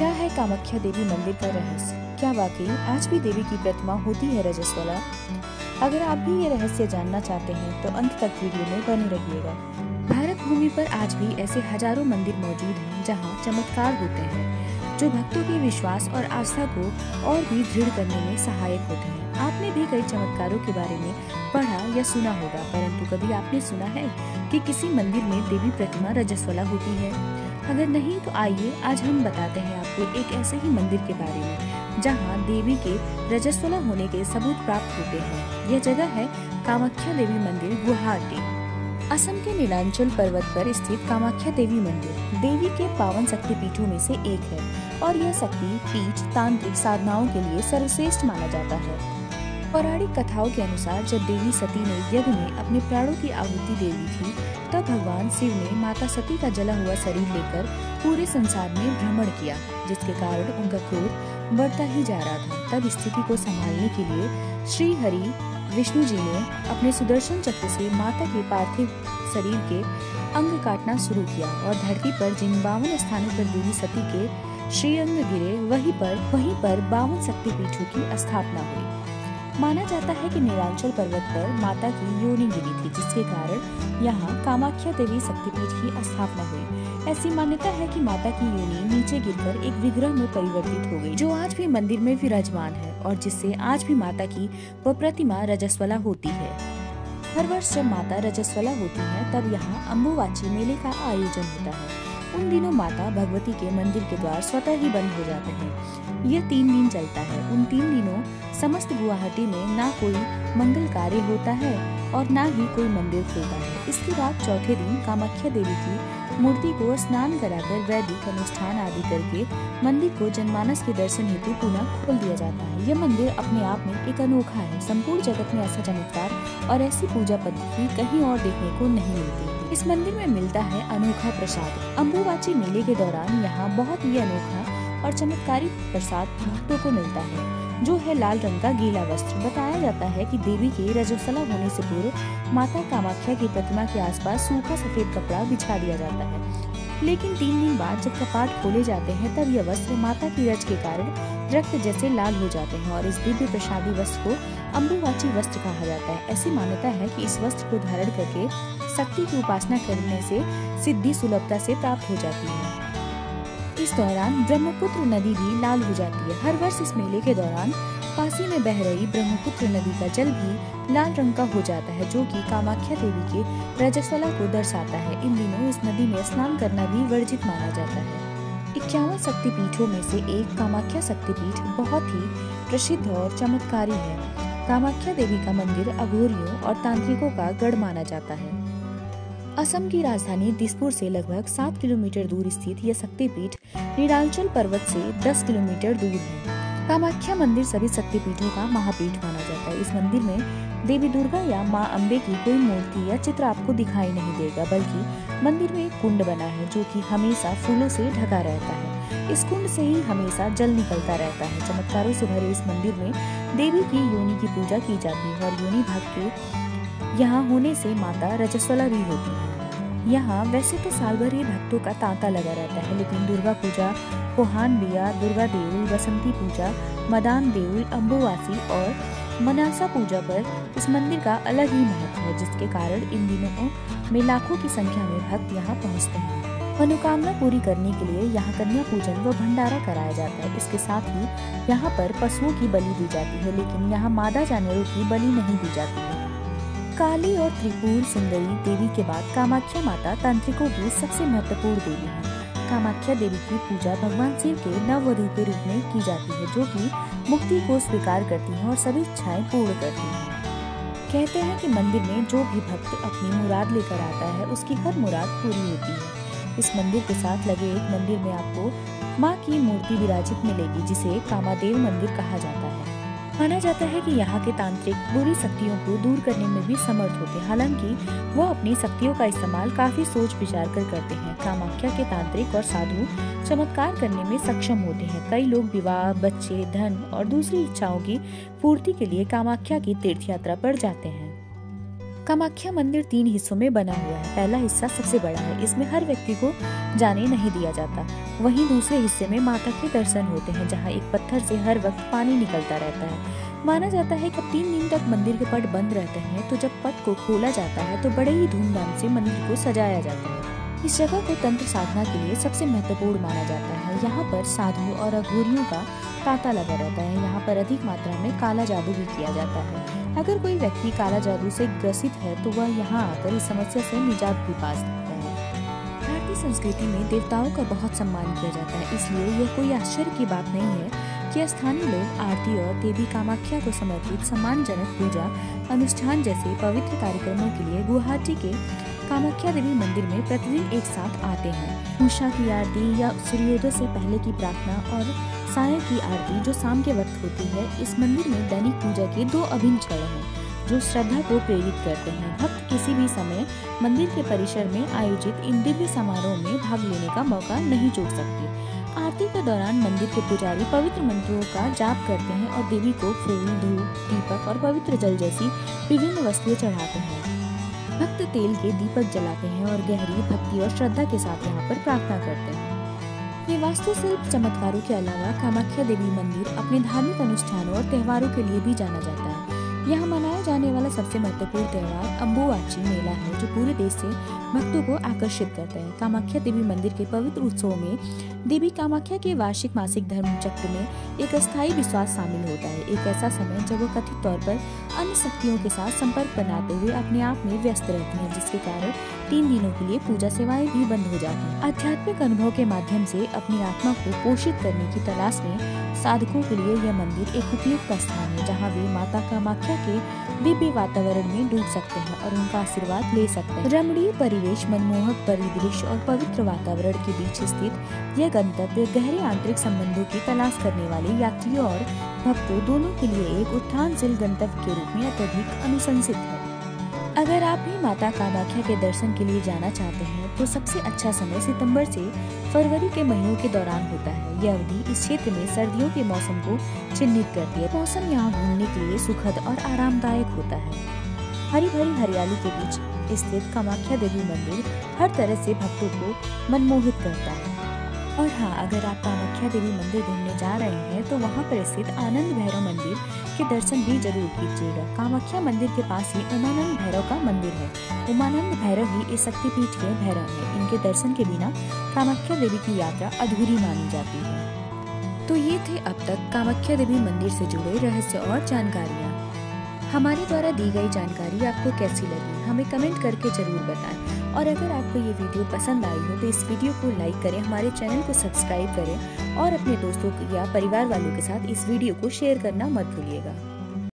क्या है कामाख्या देवी मंदिर का रहस्य? क्या वाकई आज भी देवी की प्रतिमा होती है रजस्वला? अगर आप भी ये रहस्य जानना चाहते हैं तो अंत तक वीडियो में बने रहिएगा। भारत भूमि पर आज भी ऐसे हजारों मंदिर मौजूद हैं जहां चमत्कार होते हैं जो भक्तों के विश्वास और आस्था को और भी दृढ़ करने में सहायक होते हैं। आपने भी कई चमत्कारों के बारे में पढ़ा या सुना होगा, परंतु कभी आपने सुना है कि किसी मंदिर में देवी प्रतिमा रजस्वला होती है? अगर नहीं तो आइए आज हम बताते हैं आपको एक ऐसे ही मंदिर के बारे में जहां देवी के रजस्वला होने के सबूत प्राप्त होते हैं। यह जगह है कामाख्या देवी मंदिर, गुवाहाटी। असम के नीलांचल पर्वत पर स्थित कामाख्या देवी मंदिर देवी के पावन शक्ति पीठों में से एक है और यह शक्ति पीठ तांत्रिक साधनाओं के लिए सर्वश्रेष्ठ माना जाता है। पौराणिक कथाओं के अनुसार जब देवी सती ने यज्ञ में अपने प्राणों की आहुति दे दी थी, तब भगवान शिव ने माता सती का जला हुआ शरीर लेकर पूरे संसार में भ्रमण किया, जिसके कारण उनका क्रोध बढ़ता ही जा रहा था। तब स्थिति को संभालने के लिए श्री हरि विष्णु जी ने अपने सुदर्शन चक्र से माता के पार्थिव शरीर के अंग काटना शुरू किया और धरती पर जिन 52 स्थानों पर देवी सती के श्रीअंग गिरे, वहीं पर 52 शक्तिपीठों की स्थापना हुई। माना जाता है कि नीलांचल पर्वत पर माता की योनि गिरी थी, जिसके कारण यहाँ कामाख्या देवी शक्तिपीठ की स्थापना हुई। ऐसी मान्यता है कि माता की योनि नीचे गिरकर एक विग्रह में परिवर्तित हो गई, जो आज भी मंदिर में विराजमान है और जिससे आज भी माता की वो प्रतिमा रजस्वला होती है। हर वर्ष जब माता रजस्वला होती है तब यहाँ अम्बुवाची मेले का आयोजन होता है। उन दिनों माता भगवती के मंदिर के द्वार स्वतः ही बंद हो जाते हैं। यह 3 दिन चलता है। उन 3 दिनों समस्त गुवाहाटी में ना कोई मंगल कार्य होता है और ना ही कोई मंदिर खुलता है। इसके बाद चौथे दिन कामाख्या देवी की मूर्ति को स्नान कराकर वैदिक अनुष्ठान आदि करके मंदिर को जनमानस के दर्शन हेतु पुनः खोल दिया जाता है। यह मंदिर अपने आप में एक अनोखा है। संपूर्ण जगत में ऐसा चमत्कार और ऐसी पूजा पद्धति कहीं और देखने को नहीं मिलती। इस मंदिर में मिलता है अनोखा प्रसाद। अम्बुवाची मेले के दौरान यहाँ बहुत ही अनोखा और चमत्कारिक प्रसाद भक्तों को मिलता है, जो है लाल रंग का गीला वस्त्र। बताया जाता है कि देवी के रजस्वला होने से पूर्व माता कामाख्या की प्रतिमा के आसपास सूखा सफेद कपड़ा बिछा दिया जाता है, लेकिन 3 दिन बाद जब कपाट खोले जाते हैं तब यह वस्त्र माता की रज के कारण रक्त जैसे लाल हो जाते हैं और इस दिव्य प्रसादी वस्त्र को अम्बुवाची वस्त्र कहा जाता है। ऐसी मान्यता है कि इस वस्त्र को धारण करके शक्ति की उपासना करने से सिद्धि सुलभता से प्राप्त हो जाती है। इस दौरान ब्रह्मपुत्र नदी भी लाल हो जाती है। हर वर्ष इस मेले के दौरान काशी में बह रही ब्रह्मपुत्र नदी का जल भी लाल रंग का हो जाता है, जो कि कामाख्या देवी के रजस्वला को दर्शाता है। इन दिनों इस नदी में स्नान करना भी वर्जित माना जाता है। 51 शक्तिपीठों में से एक कामाख्या शक्तिपीठ बहुत ही प्रसिद्ध और चमत्कारी है। कामाख्या देवी का मंदिर अघोरियों और तांत्रिकों का गढ़ माना जाता है। असम की राजधानी दिसपुर से लगभग 7 किलोमीटर दूर स्थित यह शक्तिपीठ नीलांचल पर्वत से 10 किलोमीटर दूर है। कामाख्या मंदिर सभी शक्तिपीठों का महापीठ माना जाता है। इस मंदिर में देवी दुर्गा या मां अम्बे की कोई मूर्ति या चित्र आपको दिखाई नहीं देगा, बल्कि मंदिर में एक कुंड बना है जो कि हमेशा फूलों से ढका रहता है। इस कुंड से ही हमेशा जल निकलता रहता है। चमत्कारों से भरे इस मंदिर में देवी की योनि की पूजा की जाती है और योनि भाग के यहाँ होने से माता रजस्वला भी होती है। यहाँ वैसे तो साल भर ही भक्तों का तांता लगा रहता है, लेकिन दुर्गा पूजा, पोहान बिया, दुर्गा देउल, बसंती पूजा, मदान देउल, अम्बुवासी और मनासा पूजा पर इस मंदिर का अलग ही महत्व है, जिसके कारण इन दिनों में लाखों की संख्या में भक्त यहाँ पहुँचते हैं। मनोकामना पूरी करने के लिए यहाँ कन्या पूजन व भंडारा कराया जाता है। इसके साथ ही यहाँ पर पशुओं की बलि दी जाती है, लेकिन यहाँ मादा जानवरों की बलि नहीं दी जाती है। काली और त्रिपुर सुंदरी देवी के बाद कामाख्या माता तांत्रिकों की सबसे महत्वपूर्ण देवी है। कामाख्या देवी की पूजा भगवान शिव के नववधू के रूप में की जाती है, जो कि मुक्ति को स्वीकार करती हैं और सभी इच्छाएं पूर्ण करती हैं। कहते हैं कि मंदिर में जो भी भक्त अपनी मुराद लेकर आता है, उसकी हर मुराद पूरी होती है। इस मंदिर के साथ लगे एक मंदिर में आपको माँ की मूर्ति विराजित मिलेगी, जिसे कामादेव मंदिर कहा जाता है। माना जाता है कि यहाँ के तांत्रिक बुरी शक्तियों को दूर करने में भी समर्थ होते हैं, हालांकि वह अपनी शक्तियों का इस्तेमाल काफी सोच विचार कर करते हैं। कामाख्या के तांत्रिक और साधु चमत्कार करने में सक्षम होते हैं। कई लोग विवाह, बच्चे, धन और दूसरी इच्छाओं की पूर्ति के लिए कामाख्या की तीर्थ यात्रा पर जाते हैं। कामाख्या मंदिर 3 हिस्सों में बना हुआ है। पहला हिस्सा सबसे बड़ा है, इसमें हर व्यक्ति को जाने नहीं दिया जाता। वहीं दूसरे हिस्से में माता के दर्शन होते हैं, जहां एक पत्थर से हर वक्त पानी निकलता रहता है। माना जाता है कि 3 दिन तक मंदिर के पट बंद रहते हैं, तो जब पट को खोला जाता है तो बड़े ही धूमधाम से मंदिर को सजाया जाता है। इस जगह को तंत्र साधना के लिए सबसे महत्वपूर्ण माना जाता है। यहाँ पर साधु और अघोरियों का तांता लगा रहता है। यहाँ पर अधिक मात्रा में काला जादू भी किया जाता है। अगर कोई व्यक्ति काला जादू से ग्रसित है तो वह यहाँ आकर इस समस्या से निजात भी पा सकता है। भारतीय संस्कृति में देवताओं का बहुत सम्मान किया जाता है, इसलिए यह कोई आश्चर्य की बात नहीं है कि स्थानीय लोग आरती और देवी कामाख्या को समर्पित सम्मानजनक पूजा अनुष्ठान जैसे पवित्र कार्यक्रमों के लिए गुवाहाटी के कामाख्या देवी मंदिर में प्रतिदिन एक साथ आते हैं। उषा की आरती या सूर्योदय से पहले की प्रार्थना और साय की आरती जो शाम के वक्त होती है। इस मंदिर में दैनिक पूजा के 2 अभिन्न क्षण हैं जो श्रद्धा को प्रेरित करते हैं। भक्त किसी भी समय मंदिर के परिसर में आयोजित इन दिव्य समारोह में भाग लेने का मौका नहीं चूक सकते। आरती के दौरान मंदिर के पुजारी पवित्र मंत्रों का जाप करते हैं और देवी को फूल, धूप, दीपक और पवित्र जल जैसी विभिन्न वस्तुएं चढ़ाते हैं। भक्त तेल के दीपक जलाते हैं और गहरी भक्ति और श्रद्धा के साथ यहाँ पर प्रार्थना करते हैं। ये वास्तुशिल्प चमत्कारों के अलावा कामाख्या देवी मंदिर अपने धार्मिक अनुष्ठानों और त्योहारों के लिए भी जाना जाता है। यहाँ मनाया जाने वाला सबसे महत्वपूर्ण त्योहार अम्बुवाची मेला है, जो पूरे देश से भक्तों को आकर्षित करता है। कामाख्या देवी मंदिर के पवित्र उत्सव में देवी कामाख्या के वार्षिक मासिक धर्म चक्र में एक अस्थायी विश्वास शामिल होता है, एक ऐसा समय जब वो कथित तौर पर अन्य शक्तियों के साथ संपर्क बनाते हुए अपने आप में व्यस्त रहती हैं, जिसके कारण 3 दिनों के लिए पूजा सेवाएं भी बंद हो जाती हैं। आध्यात्मिक अनुभव के माध्यम से अपनी आत्मा को पोषित करने की तलाश में साधकों के लिए यह मंदिर एक उपयुक्त स्थान है, जहाँ वे माता कामाख्या के दिव्य वातावरण में डूब सकते हैं और उनका आशीर्वाद ले सकते हैं। रमणीय परिवेश, मनमोहक परिदृश्य और पवित्र वातावरण के बीच स्थित यह गंतव्य गहरे आंतरिक संबंधों की तलाश करने वाले यात्रियों और भक्तों दोनों के लिए एक उत्थानशील गंतव्य के रूप में अत्यधिक अनुशंसित है। अगर आप भी माता कामाख्या के दर्शन के लिए जाना चाहते हैं तो सबसे अच्छा समय सितंबर से फरवरी के महीनों के दौरान होता है। यह अवधि इस क्षेत्र में सर्दियों के मौसम को चिन्हित करती है। मौसम यहाँ घूमने के लिए सुखद और आरामदायक होता है। हरी भरी हरियाली के बीच स्थित कामाख्या देवी मंदिर हर तरह से भक्तों को मनमोहित करता है। और हाँ, अगर आप कामाख्या देवी मंदिर घूमने जा रहे हैं तो वहाँ पर स्थित आनंद भैरव मंदिर के दर्शन भी जरूर कीजिएगा। कामाख्या मंदिर के पास ही उमानंद भैरव का मंदिर है। उमानंद भैरव ही इस शक्तिपीठ के भैरव है। इनके दर्शन के बिना कामाख्या देवी की यात्रा अधूरी मानी जाती है। तो ये थे अब तक कामाख्या देवी मंदिर से जुड़े रहस्य और जानकारियाँ। हमारे द्वारा दी गई जानकारी आपको कैसी लगी, हमें कमेंट करके जरूर बताएं। और अगर आपको ये वीडियो पसंद आई हो तो इस वीडियो को लाइक करें, हमारे चैनल को सब्सक्राइब करें और अपने दोस्तों या परिवार वालों के साथ इस वीडियो को शेयर करना मत भूलिएगा।